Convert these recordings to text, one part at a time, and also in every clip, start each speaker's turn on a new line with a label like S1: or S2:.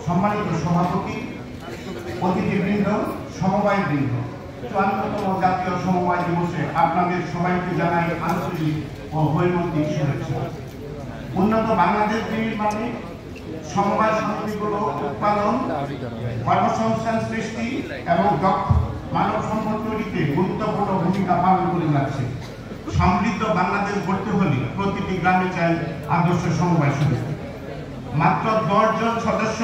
S1: সম্মানিত সভাপতি, অতিথিবৃন্দ, সমবায়বৃন্দ, 54তম জাতীয় সমবায় দিবসে আপনাদের সবাইকে জানাই আন্তরিক ও হৈমন্তিক শুভেচ্ছা। উন্নত বাংলাদেশ নির্মাণে সমবায় সমিতিগুলো উৎপাদন, কর্মসংস্থান সৃষ্টি এবং দক্ষ মানব সম্পদ তৈরিতে গুরুত্বপূর্ণ ভূমিকা পালন করে যাচ্ছে। সমৃদ্ধ বাংলাদেশ গড়তে হলে প্রতিটি গ্রামে চাই আদর্শ সমবায় সমিতি। মাত্র 10 জন সদস্য,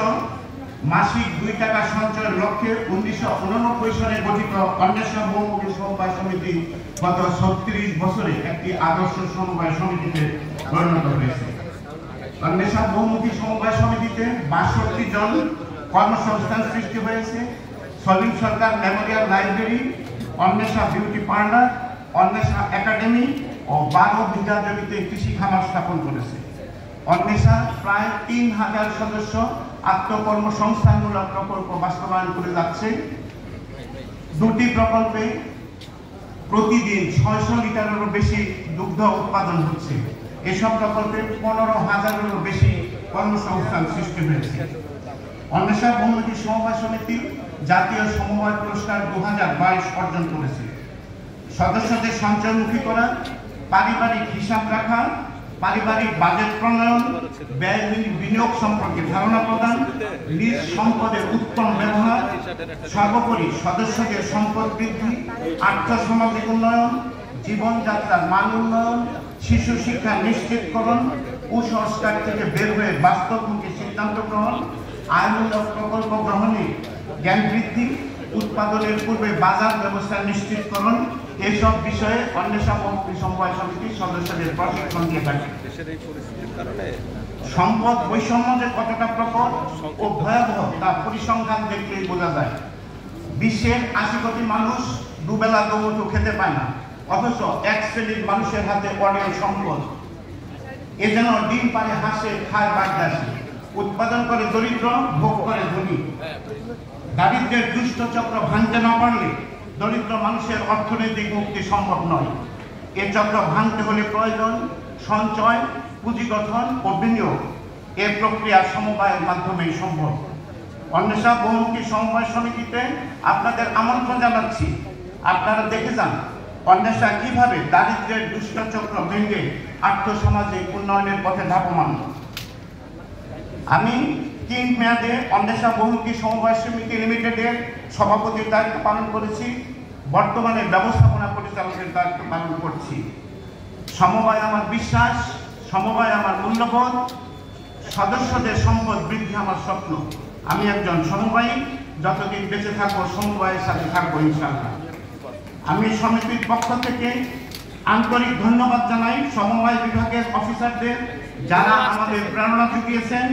S1: মাসিক 2 টাকা সঞ্চয়ের লক্ষ্যে 1989 সালে গঠিত অন্বেষা বহুমুখী সমবায় সমিতি গত 36 বছরে একটি আদর্শ সমবায় সমিতিতে পরিণত হয়েছে। অন্বেষা বহুমুখী সমবায় সমিতিতে 62 জন কর্মসংস্থান সৃষ্টি হয়েছে। Salim Sarkar memorial library, Anwesha beauty parlour, Anwesha academy ও 12 বিঘা জমিতে কৃষি খামার স্থাপন করেছে। অন্বেষা প্রায় 3000 সদস্য আত্মকর্মসংস্থানমূলক প্রকল্প বাস্তবায়ন করে যাচ্ছে। 2টি প্রকল্পে প্রতিদিন 600 লিটারেরও বেশি দুগ্ধ উৎপাদন হচ্ছে। এসব প্রকল্পে 15,000-এরও বেশি কর্মসংস্থান সৃষ্টি হয়েছে। অন্বেষা বহুমুখী সমবায় সমিতি জাতীয় সমবায় পুরস্কার 2022 অর্জন করেছে। সদস্যদের সঞ্চয়মুখী করা, পারিবারিক হিসাব রাখা, পারিবারিক বাজেট প্রণয়ন, ব্যয় বিনিয়োগ সম্পর্কে ধারণা প্রদান, নিজ সম্পদের উত্তম ব্যবহার, সর্বোপরি সদস্যদের সম্পদ বৃদ্ধি, আর্থসামাজিক উন্নয়ন, জীবনযাত্রার মান উন্নয়ন, শিশু শিক্ষা নিশ্চিতকরণ, কুসংস্কার থেকে বের হয়ে বাস্তবমুখী সিদ্ধান্ত গ্রহণ, আইনমূলক প্রকল্প গ্রহণে জ্ঞান বৃদ্ধি, উৎপাদনের পূর্বে বাজার ব্যবস্থা নিশ্চিতকরণ, এসব বিষয়ে অন্বেষা বহুমুখী সমবায় সমিতির সদস্যদের প্রশিক্ষণ দিয়ে থাকে। সম্পদ বৈষম্য যে কতটা প্রকট ও ভয়াবহ তা পরিসংখ্যান দেখলেই বোঝা যায়। বিশ্বের 80 কোটি মানুষ দুবেলা দুমুঠো খেতে পায় না, অথচ এক শ্রেণীর মানুষের হাতে অনেক সম্পদ। এ যেন ডিম পারে হাসে, খায় বাগদাসী, উৎপাদন করে দরিদ্র, ভোগ করে ধনী। দারিদ্র্যের দুষ্ট চক্র ভাঙতে না পারলে দরিদ্র মানুষের অর্থনৈতিক মুক্তি সম্ভব নয়। এ চক্র ভাঙতে হলে প্রয়োজন সঞ্চয়, পুঁজি গঠন ও বিনিয়োগ। এ প্রক্রিয়া সমবায়ের মাধ্যমেই সম্ভব। অন্বেষা বহুমুখী সমবায় সমিতিতে আপনাদের আমন্ত্রণ জানাচ্ছি। আপনারা দেখে যান অন্বেষা কিভাবে দারিদ্র্যের দুষ্ট চক্র ভেঙে আর্থসামাজিক উন্নয়নের পথে ধাবমান। আমি 3 মেয়াদে অন্বেষা বহুমুখী সমবায় সমিতি লিমিটেডের সভাপতির দায়িত্ব পালন করেছি। বর্তমানে ব্যবস্থাপনা পরিচালকের দায়িত্ব পালন করছি। সমবায় আমার বিশ্বাস, সমবায় আমার মূল্যবোধ, সদস্যদের সম্পদ বৃদ্ধি আমার স্বপ্ন। আমি একজন সমবায়ী, যতদিন বেঁচে থাকবো সমবায়ের সাথে থাকবো ইনশাআল্লাহ। আমি সমিতির পক্ষ থেকে আন্তরিক ধন্যবাদ জানাই সমবায় বিভাগের অফিসারদের, যারা আমাদের প্রেরণা জুগিয়েছেন,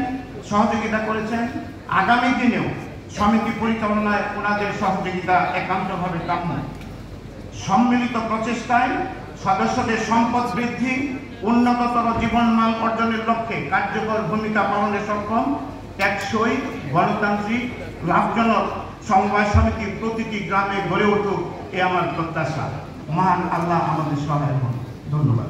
S1: সহযোগিতা করেছেন। আগামী দিনেও সমিতি পরিচালনায় ওনাদের সহযোগিতা একান্তভাবে কাম্য। সম্মিলিত প্রচেষ্টায় সদস্যদের সম্পদ বৃদ্ধি, উন্নততর জীবনমান অর্জনের লক্ষ্যে কার্যকর ভূমিকা পালনে সক্ষম টেকসই, গণতান্ত্রিক, লাভজনক সমবায় সমিতি প্রতিটি গ্রামে গড়ে উঠুক, এ আমার প্রত্যাশা। মহান আল্লাহ আমাদের সহায় হন। ধন্যবাদ।